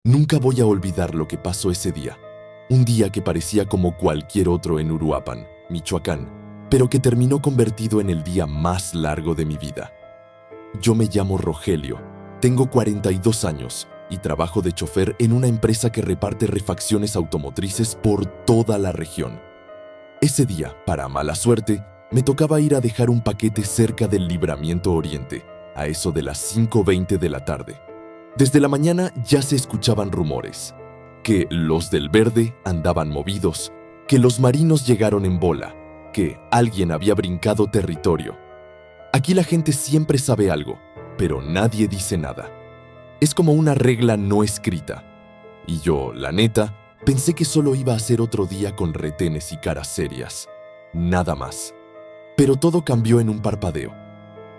Nunca voy a olvidar lo que pasó ese día. Un día que parecía como cualquier otro en Uruapan, Michoacán, pero que terminó convertido en el día más largo de mi vida. Yo me llamo Rogelio, tengo 42 años y trabajo de chofer en una empresa que reparte refacciones automotrices por toda la región. Ese día, para mala suerte, me tocaba ir a dejar un paquete cerca del Libramiento Oriente, a eso de las 5:20 de la tarde. Desde la mañana ya se escuchaban rumores, que los del verde andaban movidos, que los marinos llegaron en bola, que alguien había brincado territorio. Aquí la gente siempre sabe algo, pero nadie dice nada. Es como una regla no escrita. Y yo, la neta, pensé que solo iba a ser otro día con retenes y caras serias. Nada más. Pero todo cambió en un parpadeo.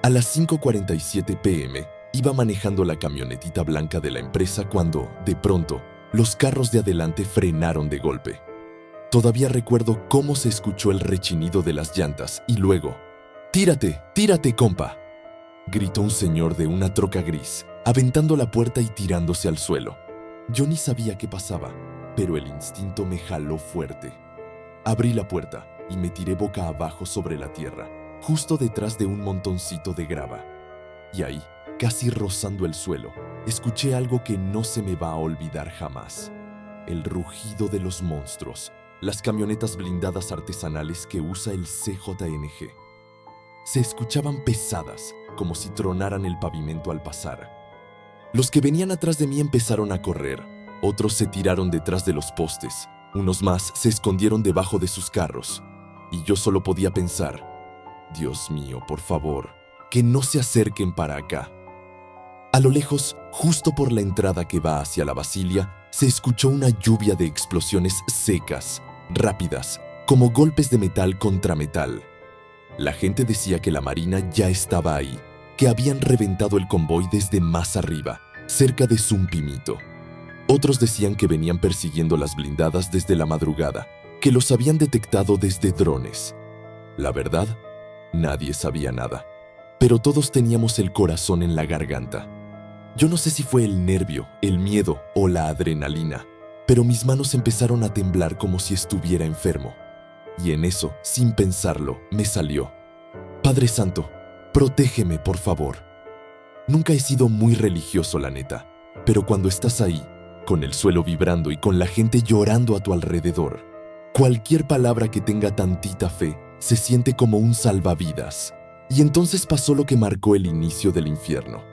A las 5:47 p.m., iba manejando la camionetita blanca de la empresa cuando, de pronto, los carros de adelante frenaron de golpe. Todavía recuerdo cómo se escuchó el rechinido de las llantas y luego, ¡tírate, tírate, compa!, gritó un señor de una troca gris, aventando la puerta y tirándose al suelo. Yo ni sabía qué pasaba, pero el instinto me jaló fuerte. Abrí la puerta y me tiré boca abajo sobre la tierra, justo detrás de un montoncito de grava. Y ahí, casi rozando el suelo, escuché algo que no se me va a olvidar jamás. El rugido de los monstruos, las camionetas blindadas artesanales que usa el CJNG. Se escuchaban pesadas, como si tronaran el pavimento al pasar. Los que venían atrás de mí empezaron a correr, otros se tiraron detrás de los postes, unos más se escondieron debajo de sus carros, y yo solo podía pensar, Dios mío, por favor, que no se acerquen para acá. A lo lejos, justo por la entrada que va hacia la Basilia, se escuchó una lluvia de explosiones secas, rápidas, como golpes de metal contra metal. La gente decía que la Marina ya estaba ahí, que habían reventado el convoy desde más arriba, cerca de Zumpimito. Otros decían que venían persiguiendo las blindadas desde la madrugada, que los habían detectado desde drones. La verdad, nadie sabía nada, pero todos teníamos el corazón en la garganta. Yo no sé si fue el nervio, el miedo o la adrenalina, pero mis manos empezaron a temblar como si estuviera enfermo. Y en eso, sin pensarlo, me salió: Padre Santo, protégeme, por favor. Nunca he sido muy religioso, la neta, pero cuando estás ahí, con el suelo vibrando y con la gente llorando a tu alrededor, cualquier palabra que tenga tantita fe se siente como un salvavidas. Y entonces pasó lo que marcó el inicio del infierno.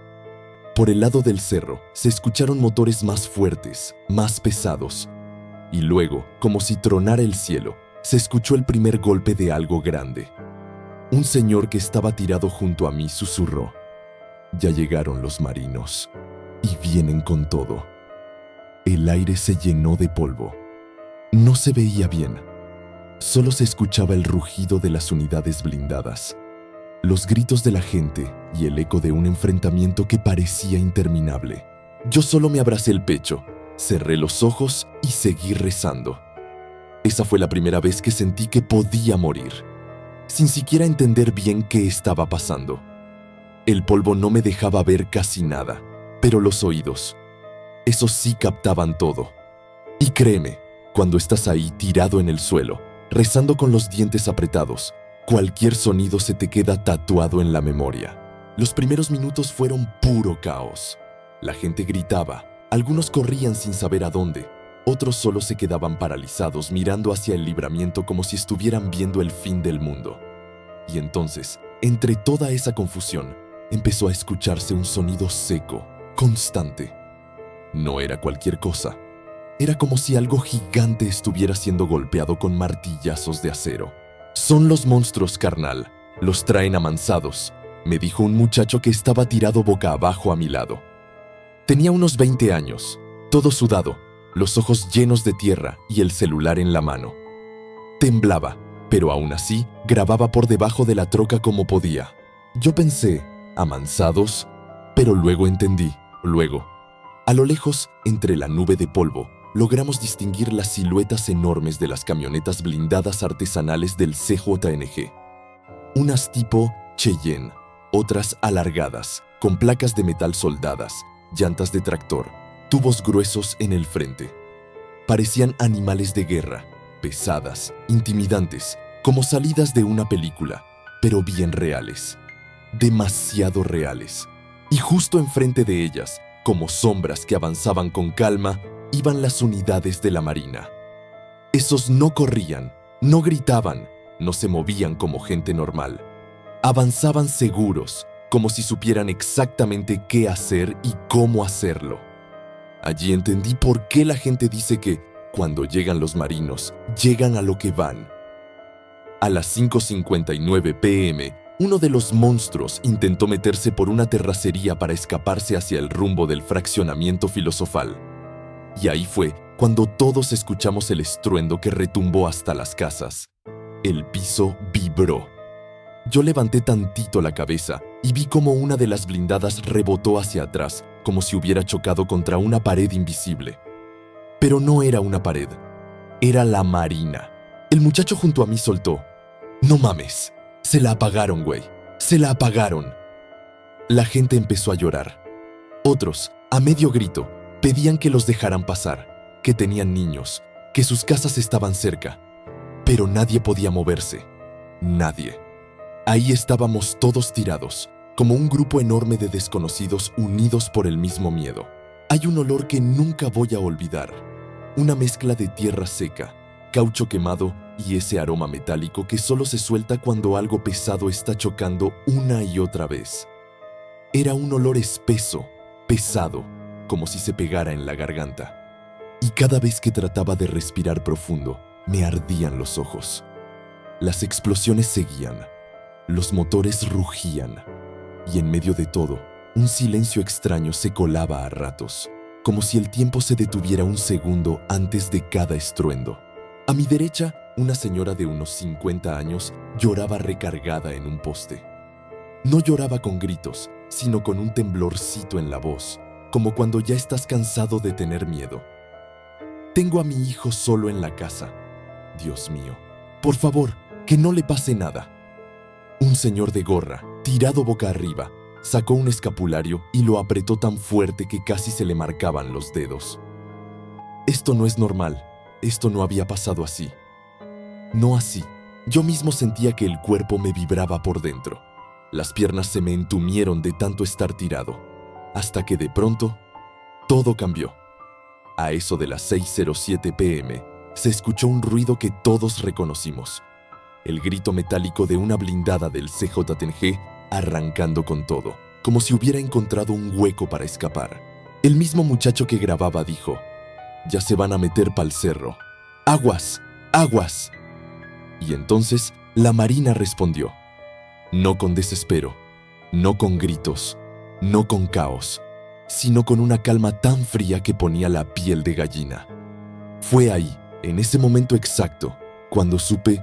Por el lado del cerro se escucharon motores más fuertes, más pesados. Y luego, como si tronara el cielo, se escuchó el primer golpe de algo grande. Un señor que estaba tirado junto a mí susurró: Ya llegaron los marinos, y vienen con todo. El aire se llenó de polvo. No se veía bien. Solo se escuchaba el rugido de las unidades blindadas, los gritos de la gente y el eco de un enfrentamiento que parecía interminable. Yo solo me abracé el pecho, cerré los ojos y seguí rezando. Esa fue la primera vez que sentí que podía morir, sin siquiera entender bien qué estaba pasando. El polvo no me dejaba ver casi nada, pero los oídos, esos sí captaban todo. Y créeme, cuando estás ahí tirado en el suelo, rezando con los dientes apretados, cualquier sonido se te queda tatuado en la memoria. Los primeros minutos fueron puro caos. La gente gritaba, algunos corrían sin saber a dónde, otros solo se quedaban paralizados mirando hacia el libramiento como si estuvieran viendo el fin del mundo. Y entonces, entre toda esa confusión, empezó a escucharse un sonido seco, constante. No era cualquier cosa. Era como si algo gigante estuviera siendo golpeado con martillazos de acero. Son los monstruos, carnal. Los traen amansados, me dijo un muchacho que estaba tirado boca abajo a mi lado. Tenía unos 20 años, todo sudado, los ojos llenos de tierra y el celular en la mano. Temblaba, pero aún así grababa por debajo de la troca como podía. Yo pensé, amansados, pero luego entendí, A lo lejos, entre la nube de polvo, logramos distinguir las siluetas enormes de las camionetas blindadas artesanales del CJNG. Unas tipo Cheyenne, otras alargadas, con placas de metal soldadas, llantas de tractor, tubos gruesos en el frente. Parecían animales de guerra, pesadas, intimidantes, como salidas de una película, pero bien reales. Demasiado reales. Y justo enfrente de ellas, como sombras que avanzaban con calma, iban las unidades de la Marina. Esos no corrían, no gritaban, no se movían como gente normal. Avanzaban seguros, como si supieran exactamente qué hacer y cómo hacerlo. Allí entendí por qué la gente dice que, cuando llegan los marinos, llegan a lo que van. A las 5:59 p.m., uno de los monstruos intentó meterse por una terracería para escaparse hacia el rumbo del fraccionamiento filosofal. Y ahí fue cuando todos escuchamos el estruendo que retumbó hasta las casas. El piso vibró. Yo levanté tantito la cabeza y vi cómo una de las blindadas rebotó hacia atrás, como si hubiera chocado contra una pared invisible. Pero no era una pared, era la Marina. El muchacho junto a mí soltó: «No mames, se la apagaron, güey, se la apagaron». La gente empezó a llorar. Otros, a medio grito, pedían que los dejaran pasar, que tenían niños, que sus casas estaban cerca. Pero nadie podía moverse. Nadie. Ahí estábamos todos tirados, como un grupo enorme de desconocidos unidos por el mismo miedo. Hay un olor que nunca voy a olvidar. Una mezcla de tierra seca, caucho quemado y ese aroma metálico que solo se suelta cuando algo pesado está chocando una y otra vez. Era un olor espeso, pesado, como si se pegara en la garganta. Y cada vez que trataba de respirar profundo, me ardían los ojos. Las explosiones seguían, los motores rugían, y en medio de todo, un silencio extraño se colaba a ratos, como si el tiempo se detuviera un segundo antes de cada estruendo. A mi derecha, una señora de unos 50 años lloraba recargada en un poste. No lloraba con gritos, sino con un temblorcito en la voz, como cuando ya estás cansado de tener miedo. «Tengo a mi hijo solo en la casa. Dios mío, por favor, que no le pase nada». Un señor de gorra, tirado boca arriba, sacó un escapulario y lo apretó tan fuerte que casi se le marcaban los dedos. Esto no es normal, esto no había pasado así. No así. Yo mismo sentía que el cuerpo me vibraba por dentro. Las piernas se me entumieron de tanto estar tirado, hasta que de pronto, todo cambió. A eso de las 6:07 p.m., se escuchó un ruido que todos reconocimos. El grito metálico de una blindada del CJTG arrancando con todo, como si hubiera encontrado un hueco para escapar. El mismo muchacho que grababa dijo: «Ya se van a meter pa'l cerro. ¡Aguas! ¡Aguas!». Y entonces la Marina respondió. No con desespero, no con gritos, no con caos, sino con una calma tan fría que ponía la piel de gallina. Fue ahí, en ese momento exacto, cuando supe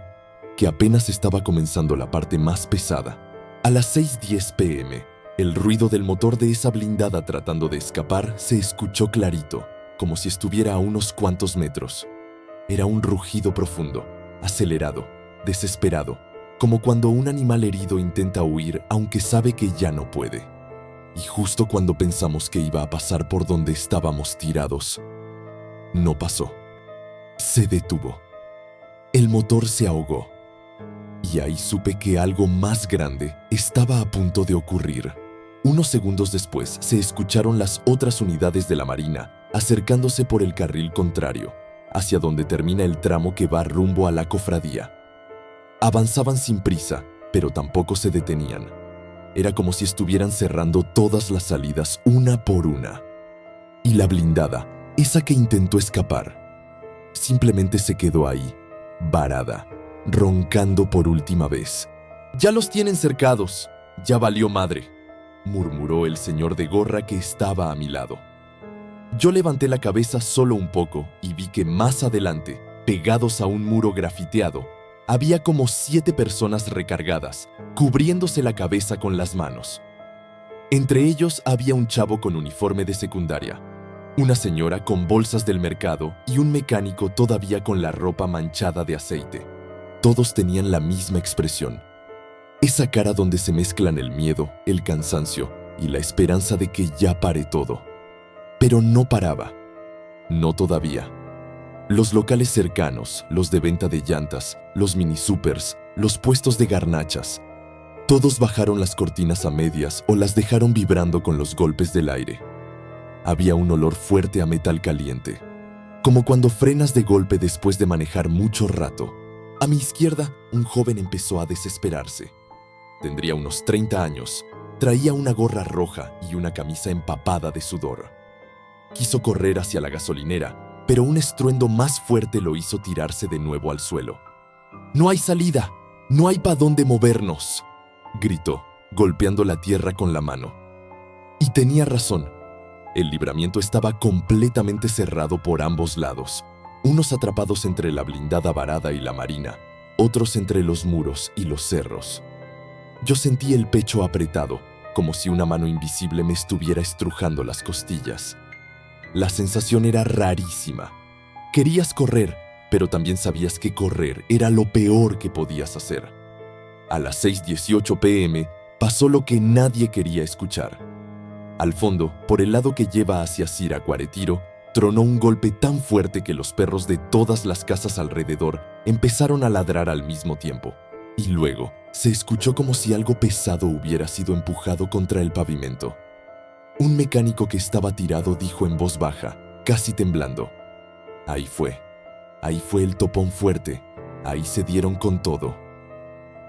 que apenas estaba comenzando la parte más pesada. A las 6:10 p.m., el ruido del motor de esa blindada tratando de escapar se escuchó clarito, como si estuviera a unos cuantos metros. Era un rugido profundo, acelerado, desesperado, como cuando un animal herido intenta huir aunque sabe que ya no puede. Y justo cuando pensamos que iba a pasar por donde estábamos tirados, no pasó. Se detuvo. El motor se ahogó. Y ahí supe que algo más grande estaba a punto de ocurrir. Unos segundos después se escucharon las otras unidades de la Marina acercándose por el carril contrario, hacia donde termina el tramo que va rumbo a la cofradía. Avanzaban sin prisa, pero tampoco se detenían. Era como si estuvieran cerrando todas las salidas una por una. Y la blindada, esa que intentó escapar, simplemente se quedó ahí, varada, roncando por última vez. «Ya los tienen cercados, ya valió madre», murmuró el señor de gorra que estaba a mi lado. Yo levanté la cabeza solo un poco y vi que más adelante, pegados a un muro grafiteado, había como 7 personas recargadas, cubriéndose la cabeza con las manos. Entre ellos había un chavo con uniforme de secundaria, una señora con bolsas del mercado y un mecánico todavía con la ropa manchada de aceite. Todos tenían la misma expresión. Esa cara donde se mezclan el miedo, el cansancio y la esperanza de que ya pare todo. Pero no paraba. No todavía. Los locales cercanos, los de venta de llantas, los mini supers, los puestos de garnachas, todos bajaron las cortinas a medias o las dejaron vibrando con los golpes del aire. Había un olor fuerte a metal caliente, como cuando frenas de golpe después de manejar mucho rato. A mi izquierda, un joven empezó a desesperarse. Tendría unos 30 años, traía una gorra roja y una camisa empapada de sudor. Quiso correr hacia la gasolinera, pero un estruendo más fuerte lo hizo tirarse de nuevo al suelo. «¡No hay salida! ¡No hay para dónde movernos!», gritó, golpeando la tierra con la mano. Y tenía razón. El libramiento estaba completamente cerrado por ambos lados, unos atrapados entre la blindada varada y la marina, otros entre los muros y los cerros. Yo sentí el pecho apretado, como si una mano invisible me estuviera estrujando las costillas. La sensación era rarísima. Querías correr, pero también sabías que correr era lo peor que podías hacer. A las 6:18 p.m. pasó lo que nadie quería escuchar. Al fondo, por el lado que lleva hacia Siracuaretiro, tronó un golpe tan fuerte que los perros de todas las casas alrededor empezaron a ladrar al mismo tiempo. Y luego, se escuchó como si algo pesado hubiera sido empujado contra el pavimento. Un mecánico que estaba tirado dijo en voz baja, casi temblando: Ahí fue el topón fuerte, ahí se dieron con todo».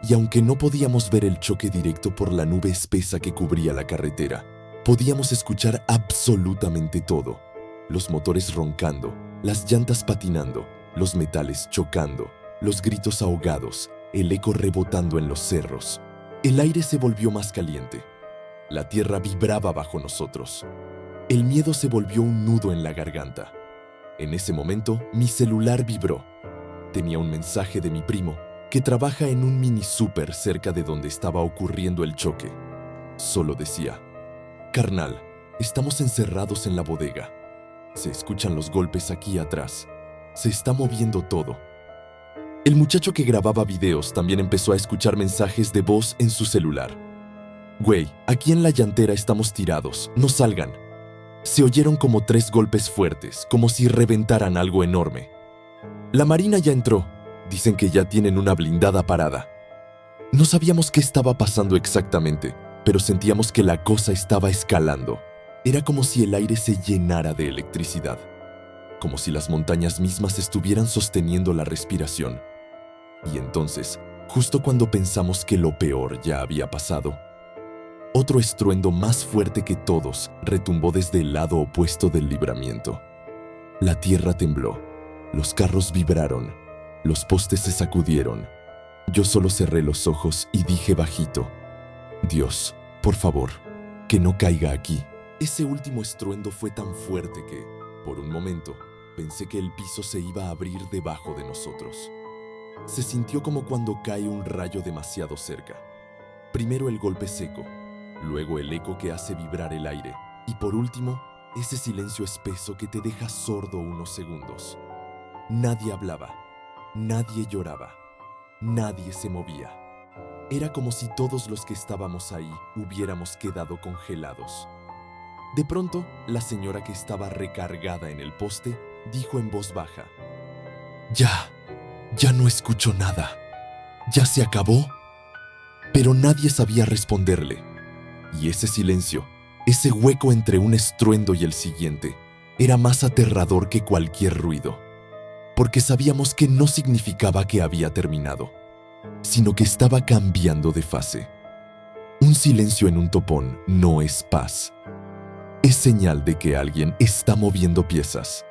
Y aunque no podíamos ver el choque directo por la nube espesa que cubría la carretera, podíamos escuchar absolutamente todo. Los motores roncando, las llantas patinando, los metales chocando, los gritos ahogados, el eco rebotando en los cerros. El aire se volvió más caliente. La tierra vibraba bajo nosotros. El miedo se volvió un nudo en la garganta. En ese momento, mi celular vibró. Tenía un mensaje de mi primo, que trabaja en un mini súper cerca de donde estaba ocurriendo el choque. Solo decía: «Carnal, estamos encerrados en la bodega. Se escuchan los golpes aquí atrás. Se está moviendo todo». El muchacho que grababa videos también empezó a escuchar mensajes de voz en su celular. «Güey, aquí en la llantera estamos tirados, no salgan». Se oyeron como 3 golpes fuertes, como si reventaran algo enorme. «La marina ya entró. Dicen que ya tienen una blindada parada». No sabíamos qué estaba pasando exactamente, pero sentíamos que la cosa estaba escalando. Era como si el aire se llenara de electricidad, como si las montañas mismas estuvieran sosteniendo la respiración. Y entonces, justo cuando pensamos que lo peor ya había pasado, otro estruendo más fuerte que todos retumbó desde el lado opuesto del libramiento. La tierra tembló, los carros vibraron, los postes se sacudieron. Yo solo cerré los ojos y dije bajito: «Dios, por favor, que no caiga aquí». Ese último estruendo fue tan fuerte que, por un momento, pensé que el piso se iba a abrir debajo de nosotros. Se sintió como cuando cae un rayo demasiado cerca. Primero el golpe seco, luego el eco que hace vibrar el aire, y por último, ese silencio espeso que te deja sordo unos segundos. Nadie hablaba, nadie lloraba, nadie se movía. Era como si todos los que estábamos ahí hubiéramos quedado congelados. De pronto, la señora que estaba recargada en el poste dijo en voz baja: Ya no escucho nada. ¿Ya se acabó?». Pero nadie sabía responderle. Y ese silencio, ese hueco entre un estruendo y el siguiente, era más aterrador que cualquier ruido. Porque sabíamos que no significaba que había terminado, sino que estaba cambiando de fase. Un silencio en un topón no es paz. Es señal de que alguien está moviendo piezas.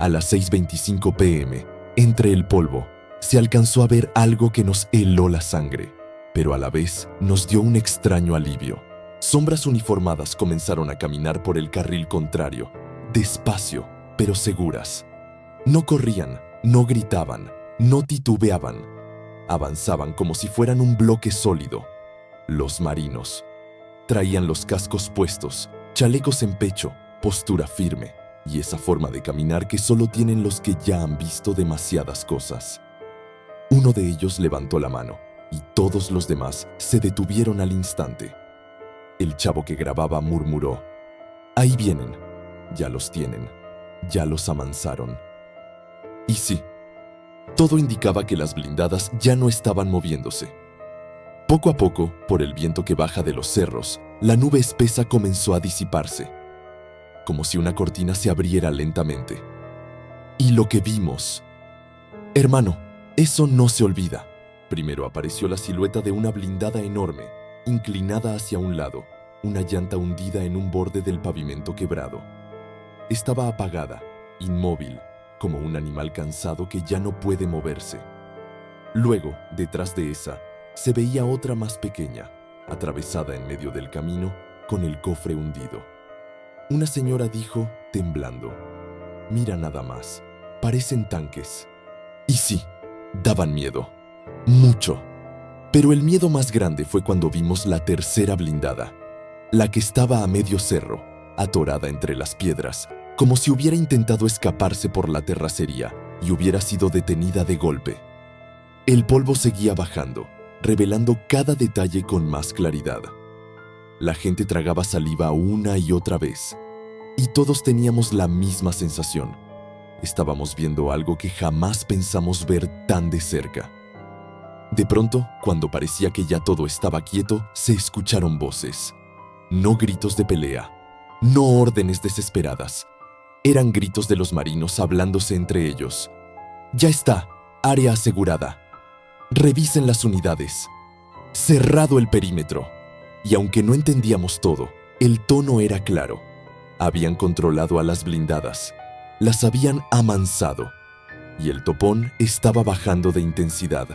A las 6:25 p.m., entre el polvo, se alcanzó a ver algo que nos heló la sangre, pero a la vez nos dio un extraño alivio. Sombras uniformadas comenzaron a caminar por el carril contrario, despacio, pero seguras. No corrían, no gritaban, no titubeaban. Avanzaban como si fueran un bloque sólido. Los marinos. Traían los cascos puestos, chalecos en pecho, postura firme, y esa forma de caminar que solo tienen los que ya han visto demasiadas cosas. Uno de ellos levantó la mano, y todos los demás se detuvieron al instante. El chavo que grababa murmuró: «Ahí vienen». Ya los tienen. Ya los amansaron. Y sí, todo indicaba que las blindadas ya no estaban moviéndose. Poco a poco, por el viento que baja de los cerros, la nube espesa comenzó a disiparse, como si una cortina se abriera lentamente. Y lo que vimos... Hermano, eso no se olvida. Primero apareció la silueta de una blindada enorme, inclinada hacia un lado, una llanta hundida en un borde del pavimento quebrado. Estaba apagada, inmóvil, como un animal cansado que ya no puede moverse. Luego, detrás de esa, se veía otra más pequeña, atravesada en medio del camino, con el cofre hundido. Una señora dijo, temblando: «Mira nada más, parecen tanques». Y sí, daban miedo, mucho. Pero el miedo más grande fue cuando vimos la tercera blindada, la que estaba a medio cerro, atorada entre las piedras, como si hubiera intentado escaparse por la terracería y hubiera sido detenida de golpe. El polvo seguía bajando, revelando cada detalle con más claridad. La gente tragaba saliva una y otra vez, y todos teníamos la misma sensación. Estábamos viendo algo que jamás pensamos ver tan de cerca. De pronto, cuando parecía que ya todo estaba quieto, se escucharon voces. No gritos de pelea, no órdenes desesperadas. Eran gritos de los marinos hablándose entre ellos. «Ya está, área asegurada. Revisen las unidades. Cerrado el perímetro». Y aunque no entendíamos todo, el tono era claro. Habían controlado a las blindadas. Las habían amansado. Y el topón estaba bajando de intensidad.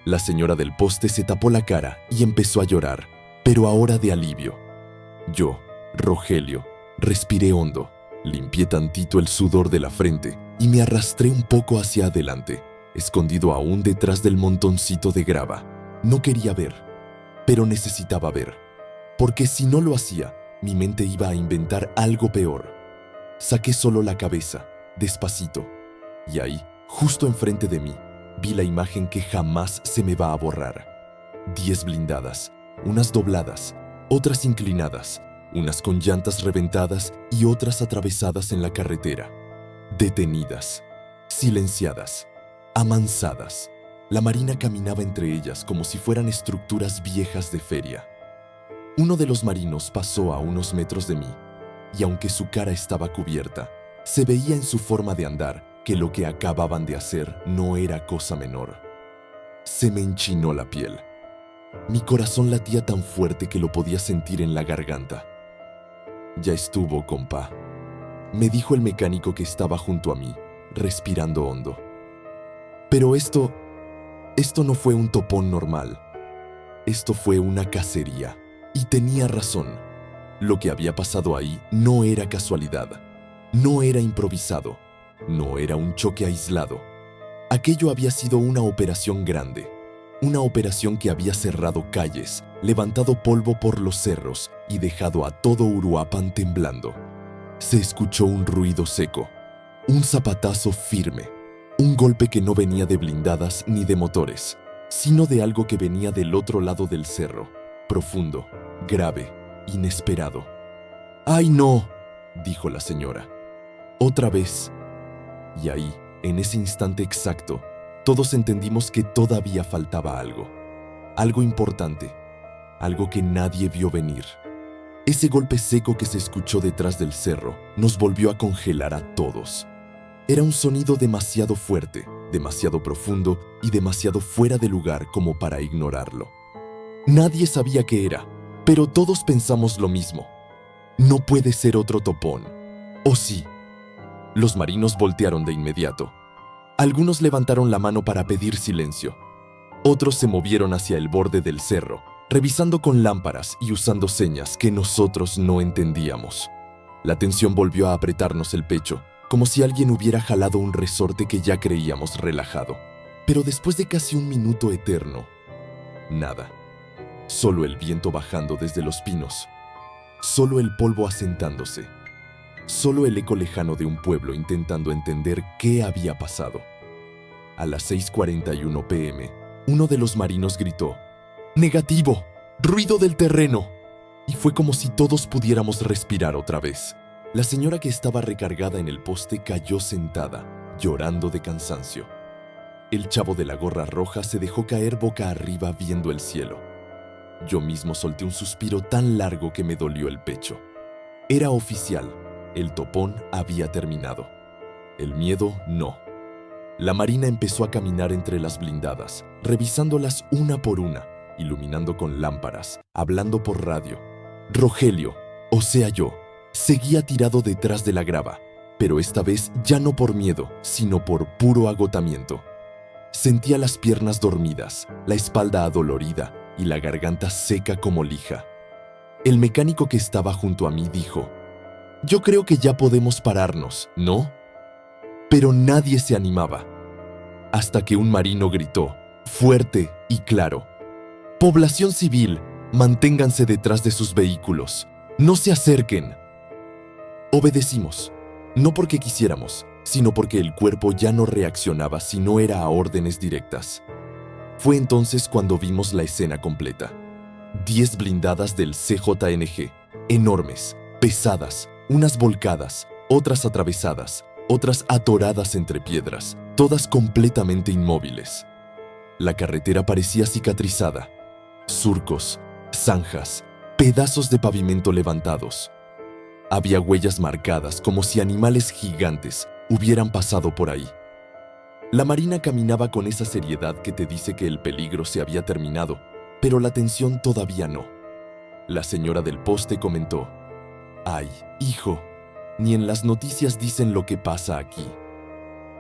La señora del poste se tapó la cara y empezó a llorar, pero ahora de alivio. Yo, Rogelio, respiré hondo, limpié tantito el sudor de la frente y me arrastré un poco hacia adelante, escondido aún detrás del montoncito de grava. No quería ver, pero necesitaba ver, porque si no lo hacía, mi mente iba a inventar algo peor. Saqué solo la cabeza, despacito, y ahí, justo enfrente de mí, vi la imagen que jamás se me va a borrar. 10 blindadas, unas dobladas, otras inclinadas, unas con llantas reventadas y otras atravesadas en la carretera. Detenidas, silenciadas, amansadas. La marina caminaba entre ellas como si fueran estructuras viejas de feria. Uno de los marinos pasó a unos metros de mí, y aunque su cara estaba cubierta, se veía en su forma de andar que lo que acababan de hacer no era cosa menor. Se me enchinó la piel. Mi corazón latía tan fuerte que lo podía sentir en la garganta. «Ya estuvo, compa», me dijo el mecánico que estaba junto a mí, respirando hondo. Pero esto no fue un topón normal. Esto fue una cacería. Y tenía razón. Lo que había pasado ahí no era casualidad. No era improvisado. No era un choque aislado. Aquello había sido una operación grande. Una operación que había cerrado calles, levantado polvo por los cerros y dejado a todo Uruapan temblando. Se escuchó un ruido seco, un zapatazo firme, un golpe que no venía de blindadas ni de motores, sino de algo que venía del otro lado del cerro, profundo, grave, inesperado. «¡Ay, no!», dijo la señora. «Otra vez». Y ahí, en ese instante exacto, todos entendimos que todavía faltaba algo. Algo importante. Algo que nadie vio venir. Ese golpe seco que se escuchó detrás del cerro nos volvió a congelar a todos. Era un sonido demasiado fuerte, demasiado profundo y demasiado fuera de lugar como para ignorarlo. Nadie sabía qué era, pero todos pensamos lo mismo. No puede ser otro topón. ¿O sí? Los marinos voltearon de inmediato. Algunos levantaron la mano para pedir silencio. Otros se movieron hacia el borde del cerro, revisando con lámparas y usando señas que nosotros no entendíamos. La tensión volvió a apretarnos el pecho, como si alguien hubiera jalado un resorte que ya creíamos relajado. Pero después de casi un minuto eterno, nada. Solo el viento bajando desde los pinos. Solo el polvo asentándose. Solo el eco lejano de un pueblo intentando entender qué había pasado. A las 6:41 p.m., uno de los marinos gritó: «¡Negativo! ¡Ruido del terreno!». Y fue como si todos pudiéramos respirar otra vez. La señora que estaba recargada en el poste cayó sentada, llorando de cansancio. El chavo de la gorra roja se dejó caer boca arriba viendo el cielo. Yo mismo solté un suspiro tan largo que me dolió el pecho. Era oficial, el topón había terminado. El miedo no. La Marina empezó a caminar entre las blindadas, revisándolas una por una, iluminando con lámparas, hablando por radio. Rogelio, o sea yo, seguía tirado detrás de la grava, pero esta vez ya no por miedo, sino por puro agotamiento. Sentía las piernas dormidas, la espalda adolorida y la garganta seca como lija. El mecánico que estaba junto a mí dijo: «Yo creo que ya podemos pararnos, ¿no?». Pero nadie se animaba, hasta que un marino gritó, fuerte y claro: «Población civil, manténganse detrás de sus vehículos, no se acerquen». Obedecimos, no porque quisiéramos, sino porque el cuerpo ya no reaccionaba si no era a órdenes directas. Fue entonces cuando vimos la escena completa. 10 blindadas del CJNG, enormes, pesadas, unas volcadas, otras atravesadas, otras atoradas entre piedras, todas completamente inmóviles. La carretera parecía cicatrizada. Surcos, zanjas, pedazos de pavimento levantados. Había huellas marcadas como si animales gigantes hubieran pasado por ahí. La Marina caminaba con esa seriedad que te dice que el peligro se había terminado, pero la tensión todavía no. La señora del poste comentó: «Ay, hijo, ni en las noticias dicen lo que pasa aquí».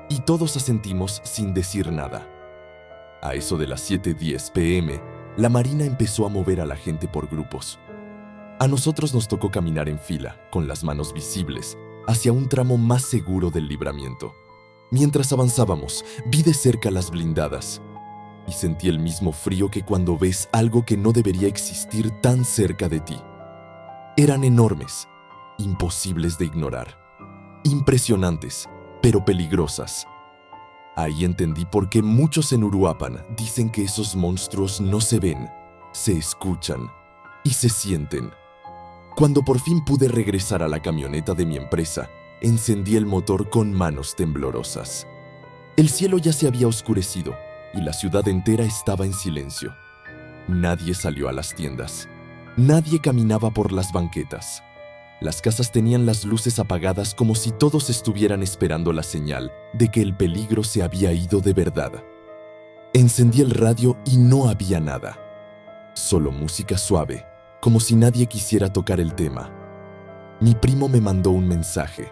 Y todos asentimos sin decir nada. A eso de las 7:10 p.m., la Marina empezó a mover a la gente por grupos. A nosotros nos tocó caminar en fila, con las manos visibles, hacia un tramo más seguro del libramiento. Mientras avanzábamos, vi de cerca las blindadas y sentí el mismo frío que cuando ves algo que no debería existir tan cerca de ti. Eran enormes, imposibles de ignorar, impresionantes, pero peligrosas. Ahí entendí por qué muchos en Uruapan dicen que esos monstruos no se ven, se escuchan y se sienten. Cuando por fin pude regresar a la camioneta de mi empresa, encendí el motor con manos temblorosas. El cielo ya se había oscurecido y la ciudad entera estaba en silencio. Nadie salió a las tiendas. Nadie caminaba por las banquetas. Las casas tenían las luces apagadas como si todos estuvieran esperando la señal de que el peligro se había ido de verdad. Encendí el radio y no había nada. Solo música suave, como si nadie quisiera tocar el tema. Mi primo me mandó un mensaje: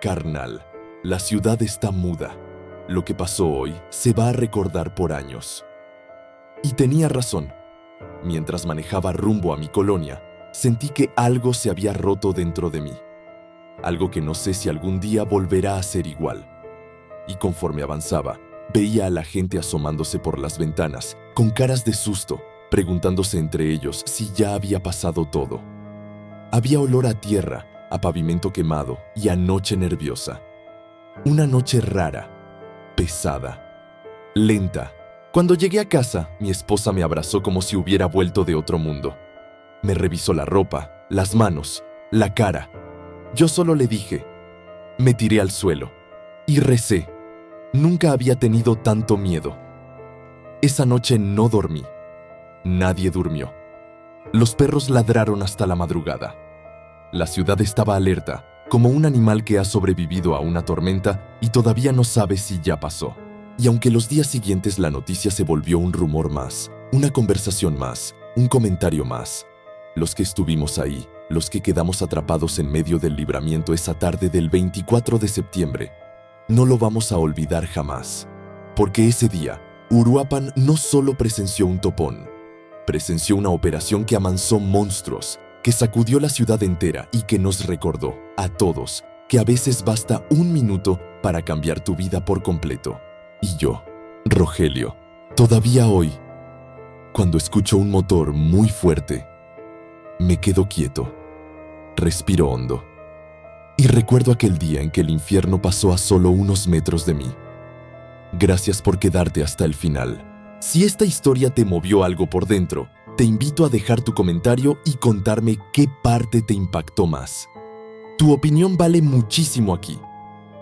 «Carnal, la ciudad está muda. Lo que pasó hoy se va a recordar por años». Y tenía razón. Mientras manejaba rumbo a mi colonia, sentí que algo se había roto dentro de mí. Algo que no sé si algún día volverá a ser igual. Y conforme avanzaba, veía a la gente asomándose por las ventanas, con caras de susto, preguntándose entre ellos si ya había pasado todo. Había olor a tierra, a pavimento quemado y a noche nerviosa. Una noche rara, pesada, lenta. Cuando llegué a casa, mi esposa me abrazó como si hubiera vuelto de otro mundo. Me revisó la ropa, las manos, la cara. Yo solo le dije. Me tiré al suelo y recé. Nunca había tenido tanto miedo. Esa noche no dormí. Nadie durmió. Los perros ladraron hasta la madrugada. La ciudad estaba alerta, como un animal que ha sobrevivido a una tormenta y todavía no sabe si ya pasó. Y aunque los días siguientes la noticia se volvió un rumor más, una conversación más, un comentario más, los que estuvimos ahí, los que quedamos atrapados en medio del libramiento esa tarde del 24 de septiembre, no lo vamos a olvidar jamás. Porque ese día, Uruapan no solo presenció un topón, presenció una operación que amansó monstruos, que sacudió la ciudad entera y que nos recordó, a todos, que a veces basta un minuto para cambiar tu vida por completo. Y yo, Rogelio, todavía hoy, cuando escucho un motor muy fuerte, me quedo quieto, respiro hondo y recuerdo aquel día en que el infierno pasó a solo unos metros de mí. Gracias por quedarte hasta el final. Si esta historia te movió algo por dentro, te invito a dejar tu comentario y contarme qué parte te impactó más. Tu opinión vale muchísimo aquí.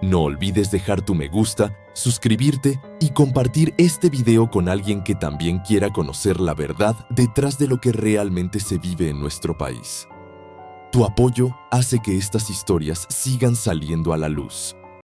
No olvides dejar tu me gusta, suscribirte y compartir este video con alguien que también quiera conocer la verdad detrás de lo que realmente se vive en nuestro país. Tu apoyo hace que estas historias sigan saliendo a la luz.